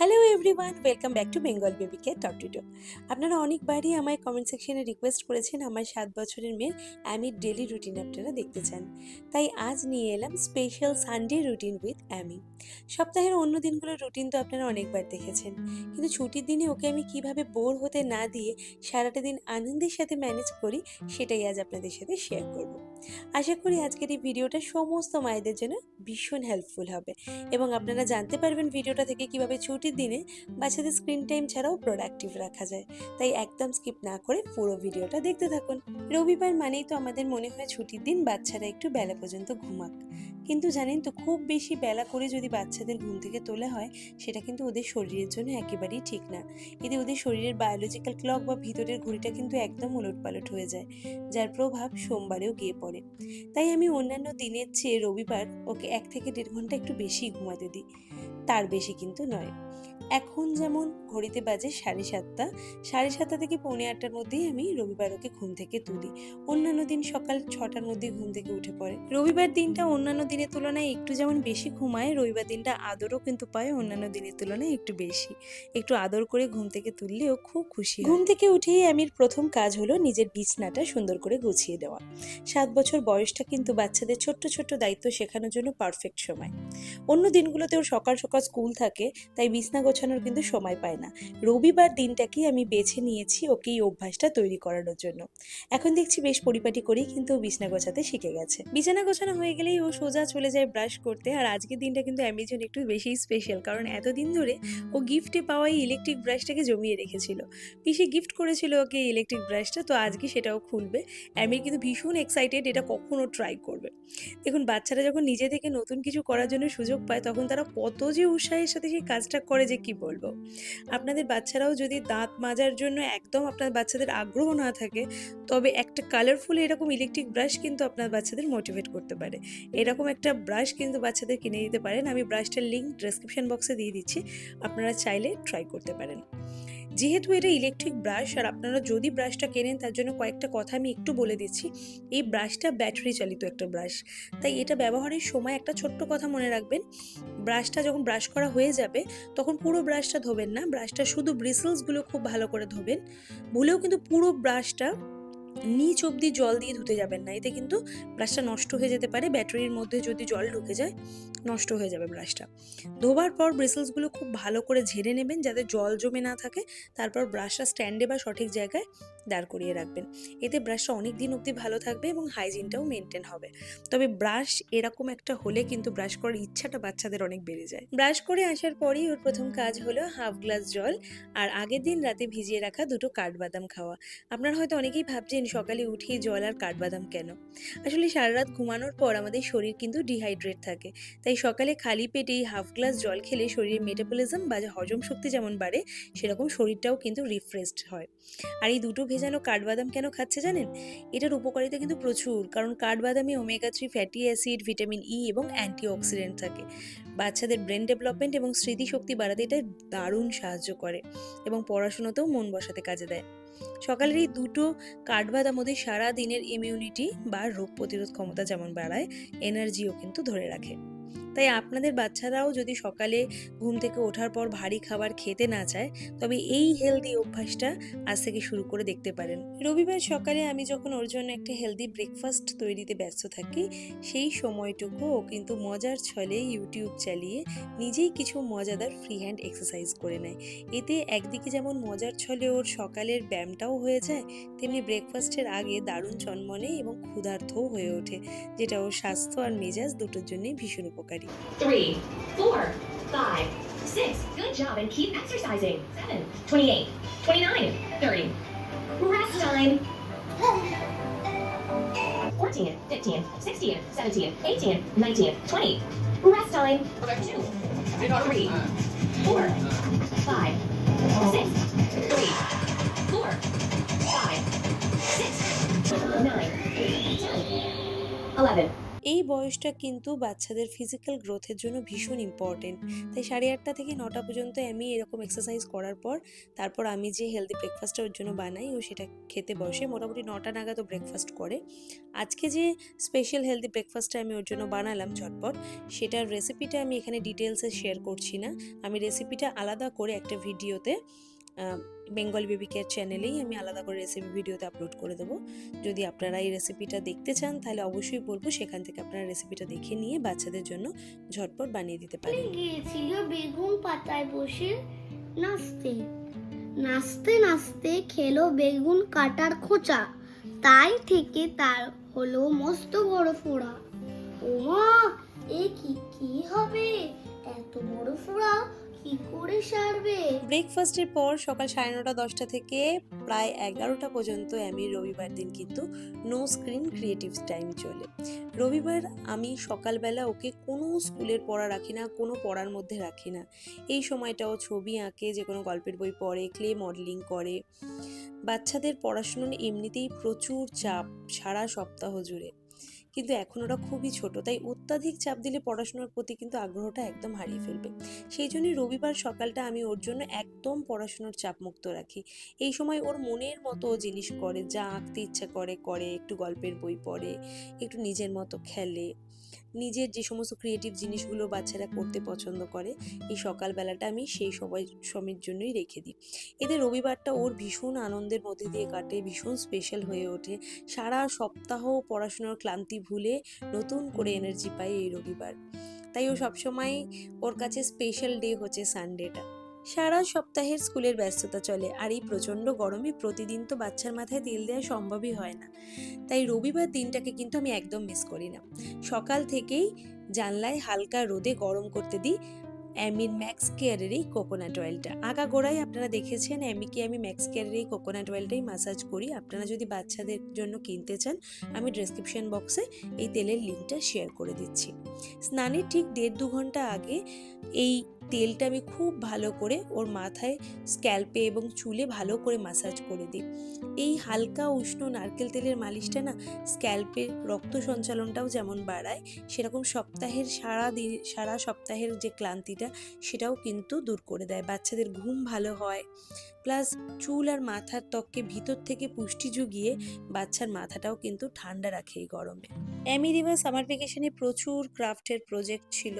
Hello everyone, welcome back to Bengal baby care top to top. আপনারা অনেকবারই আমায় comment সেকশনে রিকোয়েস্ট করেছেন আমার 7 বছরের মেয়ের অ্যামির ডেলি রুটিন আপনারা দেখতে চান। তাই আজ নিয়ে এলাম স্পেশাল সানডে রুটিন উইথ অ্যামি। সপ্তাহের অন্য দিনগুলোর রুটিন তো আপনারা অনেকবার দেখেছেন, কিন্তু ছুটির দিনে ওকে আমি কিভাবে বোর হতে না দিয়ে সারাটা দিন আনন্দের সাথে ম্যানেজ করি, সেটাই আজ আপনাদের সাথে শেয়ার করব। আশা করি আজকের এই ভিডিওটা সমস্ত মায়েদের জন্য ভীষণ হেল্পফুল হবে এবং আপনারা জানতে পারবেন ভিডিওটা থেকে কিভাবে ছুটির দিনে বাচ্চাদের স্ক্রিন টাইম ছাড়াও প্রোডাক্টিভ রাখা যায়। তাই একদম স্কিপ না করে পুরো ভিডিওটা দেখতে থাকুন। রবিবার মানেই তো আমাদের মনে হয় ছুটির দিন বাচ্চারা একটু বেলা পর্যন্ত ঘুমাক, কিন্তু জানেন তো খুব বেশি বেলা করে যদি বাচ্চাদের ঘুম থেকে তোলা হয় সেটা কিন্তু ওদের শরীরের জন্য একেবারেই ঠিক না। এতে ওদের শরীরের বায়োলজিক্যাল ক্লক বা ভিতরের ঘড়িটা কিন্তু একদম ওলটপালট হয়ে যায়, যার প্রভাব সোমবারেও গিয়ে পড়ে। তাই আমি অন্যান্য দিনের চেয়ে রবিবার ওকে 1 থেকে 1.5 ঘন্টা একটু বেশি ঘুমাতে দিই, তার বেশি কিন্তু নয়। এখন যেমন ঘড়িতে বাজে 7:30, 7:30 থেকে 7:45-র মধ্যেই আমি রবিবার ওকে ঘুম থেকে তুলি। অন্যান্য দিন সকাল 6টার মধ্যে ঘুম থেকে উঠে পড়ে। রবিবার দিনটা অন্যান্য দিনের তুলনায় একটু যেমন বেশি ঘুমায়, রবিবার দিনটা আদরও কিন্তু পায় অন্যান্য দিনের তুলনায় একটু বেশি। একটু আদর করে ঘুম থেকে তুললেও খুব খুশি হয়। ঘুম থেকে উঠেই আমির প্রথম কাজ হলো নিজের বিছনাটা সুন্দর করে গুছিয়ে দেওয়া। 7 বছর বয়সটা কিন্তু বাচ্চাদের ছোট্ট ছোট্ট দায়িত্ব শেখানোর জন্য পারফেক্ট সময়। অন্য দিনগুলোতে ওর সকাল সকাল স্কুল থাকে, তাই বিছনা গোছানোর কিন্তু সময় পায় না। রবিবার দিনটাকেই আমি বেছে নিয়েছি ওকে এই অভ্যাসটা তৈরি করানোর জন্য। এখন দেখছি বেশ পরিপাটি করেই কিন্তু ও বিছনা গোছাতে শিখে গেছে। বিছানা গোছানো হয়ে গেলেই ও সোজা চলে যায় ব্রাশ করতে। আর আজকের দিনটা কিন্তু অ্যামির জন্য একটু বেশি স্পেশাল, কারণ এতদিন ধরে ও গিফটে পাওয়া এই ইলেকট্রিক ব্রাশটাকে জমিয়ে রেখেছিল। পিসি গিফট করেছিল ওকে এই ইলেকট্রিক ব্রাশটা, তো আজকে সেটাও খুলবে। অ্যামির কিন্তু ভীষণ এক্সাইটেড এটা কখনো ট্রাই করবে। দেখুন, বাচ্চারা যখন নিজে থেকে নতুন কিছু করার জন্য সুযোগ পায় তখন তারা কত যে উৎসাহের সাথে সেই কাজটা করে যে কি বলবো। আপনাদের বাচ্চারাও যদি দাঁত মাজার জন্য একদম আপনার বাচ্চাদের আগ্রহ না থাকে, তবে একটা কালারফুল এরকম ইলেকট্রিক ব্রাশ কিন্তু আপনার বাচ্চাদের মোটিভেট করতে পারে। এরকম একটা ব্রাশ কিন্তু বাচ্চাদের কিনে দিতে পারেন। আমি ব্রাশটার লিঙ্ক ডেসক্রিপশন বক্সে দিয়ে দিচ্ছি, আপনারা চাইলে ট্রাই করতে পারেন। যেহেতু এটা ইলেকট্রিক ব্রাশ আর আপনারা যদি ব্রাশটা কেনেন তার জন্য কয়েকটা কথা আমি একটু বলে দিচ্ছি। এই ব্রাশটা ব্যাটারি চালিত একটা ব্রাশ, তাই এটা ব্যবহারের সময় একটা ছোট্ট কথা মনে রাখবেন। ব্রাশটা যখন ব্রাশ করা হয়ে যাবে তখন পুরো ব্রাশটা ধোবেন না, ব্রাশটা শুধু ব্রিসেলসগুলো খুব ভালো করে ধোবেন। ভুলেও কিন্তু পুরো ব্রাশটা নিচ অবধি জল দিয়ে ধুতে যাবেন না, এতে কিন্তু ব্রাশটা নষ্ট হয়ে যেতে পারে। ব্যাটারির মধ্যে যদি জল ঢুকে যায় নষ্ট হয়ে যাবে ব্রাশটা। ধোবার পর ব্রিসেলসগুলো খুব ভালো করে ঝেড়ে নেবেন যাতে জল জমে না থাকে। তারপর ব্রাশটা স্ট্যান্ডে বা সঠিক জায়গায় দাঁড় করিয়ে রাখবেন। এতে ব্রাশটা অনেক দিন অবধি ভালো থাকবে এবং হাইজিনটাও মেনটেন হবে। তবে ব্রাশ এরকম একটা হলে কিন্তু ব্রাশ করার ইচ্ছাটা বাচ্চাদের অনেক বেড়ে যায়। ব্রাশ করে আসার পরেই ওর প্রথম কাজ হলো হাফ গ্লাস জল আর আগের দিন রাতে ভিজিয়ে রাখা 2টো কাঠবাদাম খাওয়া। আপনারা হয়তো অনেকেই ভাবছেন সকালে উঠেই জল আর কাঠবাদাম কেন। আসলে সারা রাত ঘুমানোর পর আমাদের শরীর কিন্তু ডিহাইড্রেট থাকে, তাই সকালে খালি পেটেই হাফ গ্লাস জল খেলে শরীরের মেটাবলিজম বা হজম শক্তি যেমন বাড়ে, সেরকম শরীরটাও কিন্তু রিফ্রেশড হয়। আর এই 2টো ভেজানো কাঠবাদাম কেন খাচ্ছে জানেন? এটার উপকারিতা কিন্তু প্রচুর, কারণ কাঠবাদামে omega 3 fatty acid, vitamin E এবং অ্যান্টিঅক্সিডেন্ট থাকে। বাচ্চাদের ব্রেন ডেভেলপমেন্ট এবং স্মৃতিশক্তি বাড়াতে এটা দারুণ সাহায্য করে এবং পড়াশোনাতেও মন বসাতে কাজে দেয়। সকালের এই 2টো কাঠবাদাম ওদের সারা দিনের ইমিউনিটি বা রোগ প্রতিরোধ ক্ষমতা যেমন বাড়ায়, এনার্জিও কিন্তু ধরে রাখে। তাই আপনাদের বাচ্চারাও যদি সকালে ঘুম থেকে ওঠার পর ভারী খাবার খেতে না চায়, তবে এই হেলদি অভ্যাসটা আজ থেকে শুরু করে দেখতে পারেন। রবিবার সকালে আমি যখন ওর জন্য একটা হেলদি ব্রেকফাস্ট তৈরিতে ব্যস্ত থাকি, সেই সময়টুকু ও কিন্তু মজার ছলে ইউটিউব চালিয়ে নিজেই কিছু মজাদার ফ্রি হ্যান্ড এক্সারসাইজ করে নেয়। এতে একদিকে যেমন মজার ছলে ওর সকালের ব্যায়ামটাও হয়ে যায়, তেমনি ব্রেকফাস্টের আগে দারুণ চনমনে এবং ক্ষুধার্তও হয়ে ওঠে, যেটা ওর স্বাস্থ্য আর মেজাজ দুটোর জন্যই ভীষণ উপকারী। 3, 4, 5, 6. Good job and keep exercising. 7, 28, 29, 30. Rest time. 14, 15, 16, 17, 18, 19, 20. Rest time. 2, 3, 4, 5, 6, 3, 4, 5, 6, 9, 10, 11. এই বয়সটা কিন্তু বাচ্চাদের ফিজিক্যাল গ্রোথের জন্য ভীষণ ইম্পর্টেন্ট। তাই 8:30 থেকে 9টা পর্যন্ত আমি এরকম এক্সারসাইজ করার পর তারপর আমি যে হেলদি ব্রেকফাস্টটা ওর জন্য বানাই ও সেটা খেতে বসে। মোটামুটি 9টা নাগাদ ও ব্রেকফাস্ট করে। আজকে যে স্পেশাল হেলদি ব্রেকফাস্টটা আমি ওর জন্য বানালাম ঝটপট, সেটার রেসিপিটা আমি এখানে ডিটেলসে শেয়ার করছি না। আমি রেসিপিটা আলাদা করে একটা ভিডিওতে বেঙ্গল বেবি কেয়ার চ্যানেলেই আমি আলাদা করে রেসিপি ভিডিওতে আপলোড করে দেবো। যদি আপনারা এই রেসিপিটা দেখতে চান তাহলে অবশ্যই বলবো সেখান থেকে আপনারা রেসিপিটা দেখে নিয়ে বাচ্চাদের জন্য ঝটপট বানিয়ে দিতে পারেন। গিয়েছিল বেগুন পাতায় বসে নাচতে নাচতে নাচতে খেলো বেগুন কাটার খোঁচা, তাই থেকে তার হলো মস্ত বড় ফোড়া। ওমা, এ কি হবে, এত বড় ফোড়া কি করে সারবে? ব্রেকফাস্টের পর সকাল 9:30-10টা থেকে প্রায় 11টা পর্যন্ত আমি রবিবার দিন কিন্তু নো স্ক্রিন ক্রিয়েটিভ টাইম চলে। রবিবার আমি সকালবেলা ওকে কোনো স্কুলের পড়া রাখি না, কোনো পড়ার মধ্যে রাখি না। এই সময়টাও ছবি আঁকে, যে কোনো গল্পের বই পড়ে, ক্লে মডেলিং করে। বাচ্চাদের পড়াশুনো এমনিতেই প্রচুর চাপ সারা সপ্তাহ জুড়ে, কিন্তু এখন ওরা খুবই ছোট, তাই অত্যাধিক চাপ দিলে পড়াশোনার প্রতি কিন্তু আগ্রহটা একদম হারিয়ে ফেলবে। সেই জন্যই রবিবার সকালটা আমি ওর জন্য একদম পড়াশোনার চাপ মুক্ত রাখি। এই সময় ওর মনের মতো জিনিস করে, যা আঁকতে ইচ্ছা করে, একটু গল্পের বই পড়ে, একটু নিজের মতো খেলে, নিজের যে সমস্ত ক্রিয়েটিভ জিনিসগুলো বাচ্চারা করতে পছন্দ করে, এই সকালবেলাটা আমি সেই সময়ের জন্যই রেখে দিই। এতে রবিবারটা ওর ভীষণ আনন্দের মধ্যে দিয়ে কাটে, ভীষণ স্পেশাল হয়ে ওঠে। সারা সপ্তাহ পড়াশোনার ক্লান্তি ভুলে নতুন করে এনার্জি পায় এই রবিবার। তাই ও সবসময় ওর কাছে স্পেশাল ডে হচ্ছে সানডেটা। সারা সপ্তাহের স্কুলের ব্যস্ততা চলে, আর এই প্রচণ্ড গরমে প্রতিদিন তো বাচ্চার মাথায় তেল দেওয়া সম্ভবই হয় না। তাই রবিবার দিনটাকে কিন্তু আমি একদম মিস করি না। সকাল থেকেই জানলায় হালকা রোদে গরম করতে দিই অ্যামির ম্যাক্স কেয়ারের এই কোকোনাট অয়েলটা। আগাগোড়াই আপনারা দেখেছেন আমি ম্যাক্স কেয়ারের এই কোকোনাট অয়েলটাই ম্যাসাজ করি। আপনারা যদি বাচ্চাদের জন্য কিনতে চান, আমি ডেসক্রিপশন বক্সে এই তেলের লিঙ্কটা শেয়ার করে দিচ্ছি। স্নানের ঠিক 1.5-2 ঘন্টা আগে এই তেলটা আমি খুব ভালো করে ওর মাথায়, স্ক্যাল্পে এবং চুলে ভালো করে ম্যাসাজ করে দিই। এই হালকা উষ্ণ নারকেল তেলের মালিশটা না স্ক্যাল্পের রক্ত সঞ্চালনটাও যেমন বাড়ায়, সেরকম সারা সপ্তাহের যে ক্লান্তিটা সেটাও কিন্তু দূর করে দেয়। বাচ্চাদের ঘুম ভালো হয়, প্লাস চুল আর মাথার ত্বককে ভিতর থেকে পুষ্টি জুগিয়ে বাচ্চার মাথাটাও কিন্তু ঠান্ডা রাখে এই গরমে। এবার সামার ভ্যাকেশনে প্রচুর ক্রাফটের প্রজেক্ট ছিল,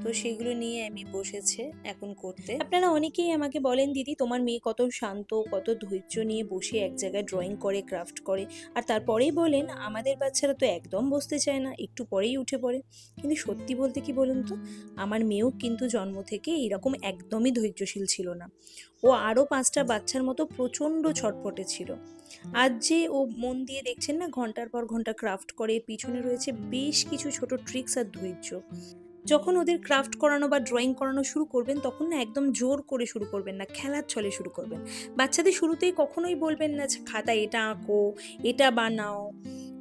তো সেগুলো নিয়ে আমি বসেছে এখন করতে। আপনারা অনেকেই আমাকে বলেন, দিদি তোমার মেয়ে কত শান্ত, কত ধৈর্য নিয়ে বসে এক জায়গায় ড্রয়িং করে, ক্রাফট করে, আর তারপরেই বলেন আমাদের বাচ্চারা তো একদম বসতে চায় না, একটু পরেই উঠে পড়ে। কিন্তু সত্যি বলতে কি বলুন তো, আমার মেয়েও কিন্তু জন্ম থেকে এরকম একদমই ধৈর্যশীল ছিল না। ও আরও 5টা বাচ্চার মতো প্রচণ্ড ছটপটে ছিল। আজ যে ও মন দিয়ে দেখছেন না, ঘন্টার পর ঘন্টা ক্রাফট করে, পিছনে রয়েছে বেশ কিছু ছোট ট্রিক্স আর ধৈর্য। যখন ওদের ক্রাফট করানো বা ড্রয়িং করানো শুরু করবেন, তখন না একদম জোর করে শুরু করবেন না, খেলার ছলে শুরু করবেন। বাচ্চাদের শুরুতেই কখনোই বলবেন না খাতায় এটা আঁকো, এটা বানাও।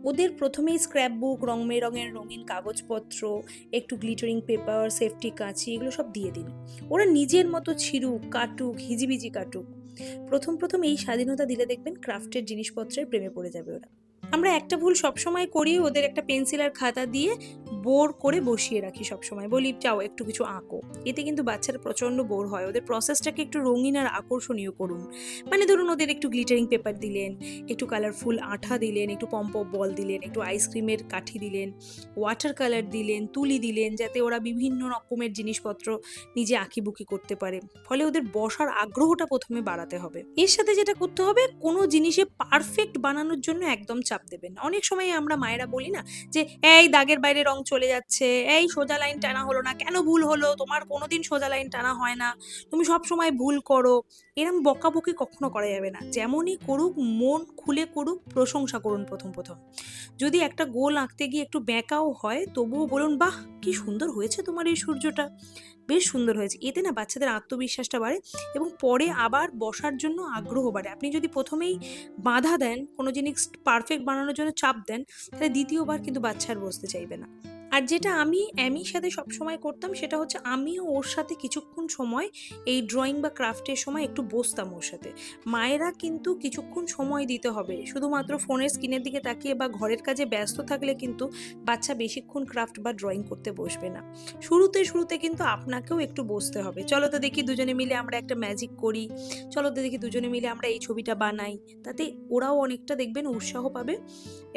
ওদের প্রথমেই স্ক্র্যাপ বুক, রঙের রঙিন কাগজপত্র, একটু গ্লিটারিং পেপার, সেফটি কাঁচি, এগুলো সব দিয়ে দিন। ওরা নিজের মতো ছিঁড়ুক, কাটুক, হিজিবিজি কাটুক। প্রথম এই স্বাধীনতা দিলে দেখবেন ক্রাফটের জিনিসপত্রের প্রেমে পড়ে যাবে ওরা। আমরা একটা ভুল সবসময় করি, ওদের একটা পেন্সিল আর খাতা দিয়ে বোর করে বসিয়ে রাখি সবসময়, বলি যাও একটু কিছু আঁকো। এতে কিন্তু বাচ্চারা প্রচণ্ড বোর হয়। ওদের প্রসেসটাকে একটু রঙিন আর আকর্ষণীয় করুন। মানে ধরুন ওদের একটু গ্লিটারিং পেপার দিলেন, একটু কালারফুল আঠা দিলেন, একটু পম্পপ বল দিলেন, একটু আইসক্রিমের কাঠি দিলেন, ওয়াটার কালার দিলেন, তুলি দিলেন, যাতে ওরা বিভিন্ন রকমের জিনিসপত্র নিজে আঁকিবুকি করতে পারে। ফলে ওদের বসার আগ্রহটা প্রথমে বাড়াতে হবে। এর সাথে যেটা করতে হবে, কোনো জিনিসে পারফেক্ট বানানোর জন্য একদম চাপ দেবেন না। অনেক সময় আমরা মায়েরা বলি না যে এই দাগের বাইরে রং চলে যাচ্ছে, এই সোজা লাইন টানা হলো না, কেন ভুল হলো, তোমার কোনোদিন সোজা লাইন টানা হয় না, তুমি সব সময় ভুল করো। এরম বকাবকি কখনো করা যাবে না। যেমনই করুক মন খুলে করুক, প্রশংসা করুন প্রথম। যদি একটা গোল আঁকতে গিয়ে একটু বেঁকাও হয়, তবুও বলুন বাহ কি সুন্দর হয়েছে তোমার এই সূর্যটা, বেশ সুন্দর হয়েছে। এতে না বাচ্চাদের আত্মবিশ্বাসটা বাড়ে এবং পরে আবার বসার জন্য আগ্রহ বাড়ে। আপনি যদি প্রথমেই বাধা দেন, কোনো জিনিস পারফেক্ট বানানোর জন্য চাপ দেন, তাহলে দ্বিতীয়বার কিন্তু বাচ্চা আর বসতে চাইবে না। আর যেটা আমি অ্যামির সাথে সবসময় করতাম সেটা হচ্ছে আমিও ওর সাথে কিছুক্ষণ সময় এই ড্রয়িং বা ক্রাফটের সময় একটু বসতাম ওর সাথে। মায়েরা কিন্তু কিছুক্ষণ সময় দিতে হবে, শুধুমাত্র ফোনের স্ক্রিনের দিকে তাকিয়ে বা ঘরের কাজে ব্যস্ত থাকলে কিন্তু বাচ্চা বেশিক্ষণ ক্রাফট বা ড্রয়িং করতে বসবে না। শুরুতে কিন্তু আপনাকেও একটু বসতে হবে। চলো তো দেখি দুজনে মিলে আমরা একটা ম্যাজিক করি, চলো তো দেখি দুজনে মিলে আমরা এই ছবিটা বানাই। তাতে ওরাও অনেকটা দেখবেন উৎসাহ পাবে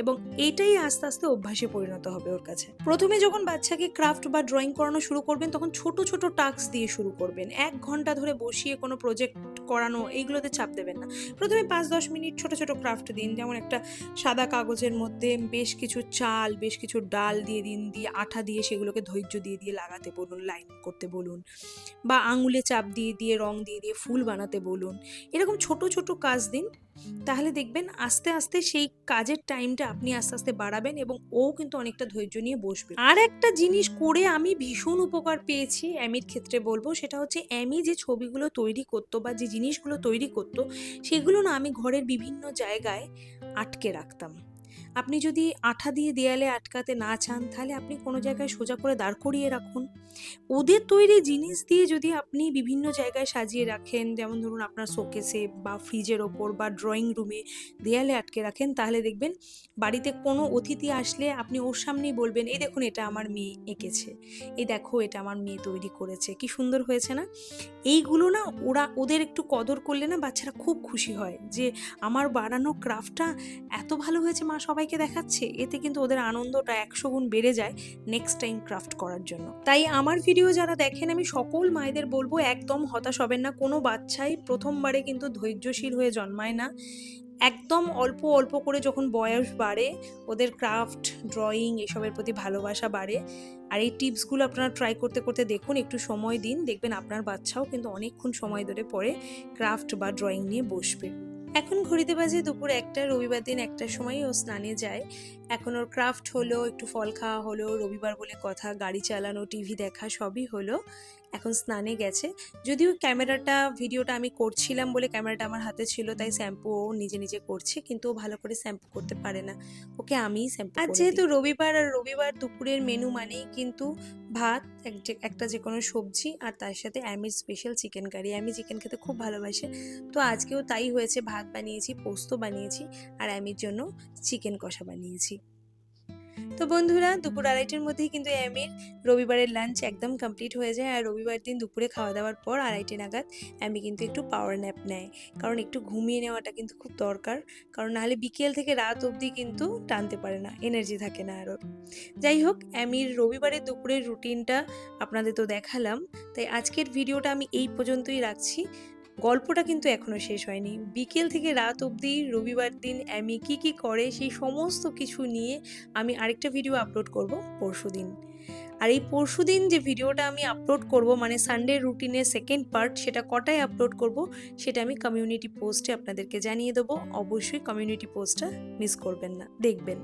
এবং এইটাই আস্তে আস্তে অভ্যাসে পরিণত হবে ওর কাছে। প্রথমে যখন বাচ্চাকে ক্রাফট বা ড্রয়িং করানো শুরু করবেন তখন ছোট ছোট টাস্ক দিয়ে শুরু করবেন। 1 ঘন্টা ধরে বসিয়ে কোনো প্রজেক্ট করানো এইগুলোতে চাপ দেবেন না। প্রথমে 5-10 মিনিট ছোট ছোট ক্রাফট দিন, যেমন একটা সাদা কাগজের মধ্যে বেশ কিছু চাল, বেশ কিছু ডাল দিয়ে দিন, দিয়ে আঠা দিয়ে সেগুলোকে ধৈর্য দিয়ে দিয়ে লাগাতে বলুন, লাইন করতে বলুন, বা আঙুলে চাপ দিয়ে দিয়ে রং দিয়ে দিয়ে ফুল বানাতে বলুন। এরকম ছোট ছোট কাজ দিন, তাহলে দেখবেন আস্তে আস্তে সেই কাজের টাইমটা আপনি আস্তে আস্তে বাড়াবেন এবং ও কিন্তু অনেকটা ধৈর্য নিয়ে বসবে। আর একটা জিনিস করে আমি ভীষণ উপকার পেয়েছি অ্যামির ক্ষেত্রে বলবো, সেটা হচ্ছে অ্যামি যে ছবিগুলো তৈরি করতো বা যে জিনিসগুলো তৈরি করতো সেগুলো না আমি ঘরের বিভিন্ন জায়গায় আটকে রাখতাম। আপনি যদি আঠা দিয়ে দেয়ালে আটকাতে না চান তাহলে আপনি কোনো জায়গায় সোজা করে দাঁড় করিয়ে রাখুন। ওদের তৈরি জিনিস দিয়ে যদি আপনি বিভিন্ন জায়গায় সাজিয়ে রাখেন, যেমন ধরুন আপনার শোকেসে বা ফ্রিজের ওপর বা ড্রয়িং রুমে দেয়ালে আটকে রাখেন, তাহলে দেখবেন বাড়িতে কোনো অতিথি আসলে আপনি ওর সামনেই বলবেন, এই দেখুন এটা আমার মেয়ে এঁকেছে, এই দেখো এটা আমার মেয়ে তৈরি করেছে, কি সুন্দর হয়েছে না। এইগুলো না ওদের একটু কদর করলে না বাচ্চারা খুব খুশি হয় যে আমার বানানো ক্রাফটটা এত ভালো হয়েছে, মা সবাইকে দেখাচ্ছে। এতে কিন্তু ওদের আনন্দটা 100 গুণ বেড়ে যায় নেক্সট টাইম ক্রাফট করার জন্য। তাই আমার ভিডিও যারা দেখেন আমি সকল মায়েদের বলবো একদম হতাশ হবেন না। কোনো বাচ্চাই প্রথমবারে কিন্তু ধৈর্যশীল হয়ে জন্মায় না। একদম অল্প অল্প করে যখন বয়স বাড়ে ওদের ক্রাফট, ড্রয়িং এসবের প্রতি ভালোবাসা বাড়ে। আর এই টিপসগুলো আপনারা ট্রাই করতে করতে দেখুন, একটু সময় দিন, দেখবেন আপনার বাচ্চাও কিন্তু অনেকক্ষণ সময় ধরে পরে ক্রাফট বা ড্রয়িং নিয়ে বসবে। এখন ঘড়িতে বাজে দুপুর 1টা, রবিবার দিন 1টার সময় ও স্নানে যায়। এখন ওর ক্রাফট হলো, একটু ফল খাওয়া হলো, রবিবার বলে কথা, গাড়ি চালানো, টিভি দেখা সবই হলো। এখন স্নানে গেছে। যদিও ভিডিওটা আমি করছিলাম বলে ক্যামেরাটা আমার হাতে ছিল, তাই শ্যাম্পু ও নিজে নিজে করছে, কিন্তু ও ভালো করে শ্যাম্পু করতে পারে না, ওকে আমিই শ্যাম্পু করে দিই। আর যেহেতু রবিবার দুপুরের মেনু মানেই কিন্তু ভাত, একটা যে কোনো সবজি, আর তার সাথে অ্যামির স্পেশাল চিকেন কারি। আমি চিকেন খেতে খুব ভালোবাসে, তো আজকেও তাই হয়েছে। ভাত বানিয়েছি, পোস্ত বানিয়েছি, আর অ্যামির জন্য চিকেন কষা বানিয়েছি। তো বন্ধুরা, দুপুর 2:30টার মধ্যেই কিন্তু অ্যামির রবিবারের লাঞ্চ একদম কমপ্লিট হয়ে যায়। আর রবিবার দিন দুপুরে খাওয়া দাওয়ার পর 2:30 নাগাদ অ্যামি কিন্তু একটু পাওয়ার ন্যাপ নেয়, কারণ একটু ঘুমিয়ে নেওয়াটা কিন্তু খুব দরকার, কারণ নাহলে বিকেল থেকে রাত অবধি কিন্তু টানতে পারে না, এনার্জি থাকে না আরও। যাই হোক, অ্যামির রবিবারের দুপুরের রুটিনটা আপনাদের তো দেখালাম, তাই আজকের ভিডিওটা আমি এই পর্যন্তই রাখছি। গল্পটা কিন্তু এখনো শেষ হয়নি। বিকেল থেকে রাত অবধি রবিবার দিন অ্যামি কি কি করে সেই সমস্ত কিছু নিয়ে আমি আরেকটা ভিডিও আপলোড করব পরশুদিন। আর এই পরশুদিন যে ভিডিওটা আমি আপলোড করব, মানে সানডে রুটিনের সেকেন্ড পার্ট, সেটা কটায় আপলোড করব সেটা আমি কমিউনিটি পোস্টে আপনাদেরকে জানিয়ে দেবো। অবশ্যই কমিউনিটি পোস্টটা মিস করবেন না, দেখবেন।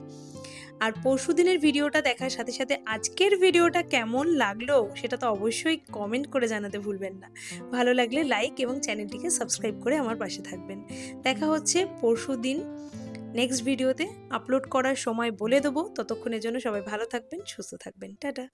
আর পরশুদিনের ভিডিওটা দেখার সাথে সাথে আজকের ভিডিওটা কেমন লাগলো সেটা তো অবশ্যই কমেন্ট করে জানাতে ভুলবেন না। ভালো লাগলে লাইক এবং চ্যানেলটিকে সাবস্ক্রাইব করে আমার পাশে থাকবেন। দেখা হচ্ছে পরশুদিন নেক্সট ভিডিওতে। আপলোড করার সময় বলে দেবো। ততক্ষণের জন্য সবাই ভালো থাকবেন, সুস্থ থাকবেন। টাটা।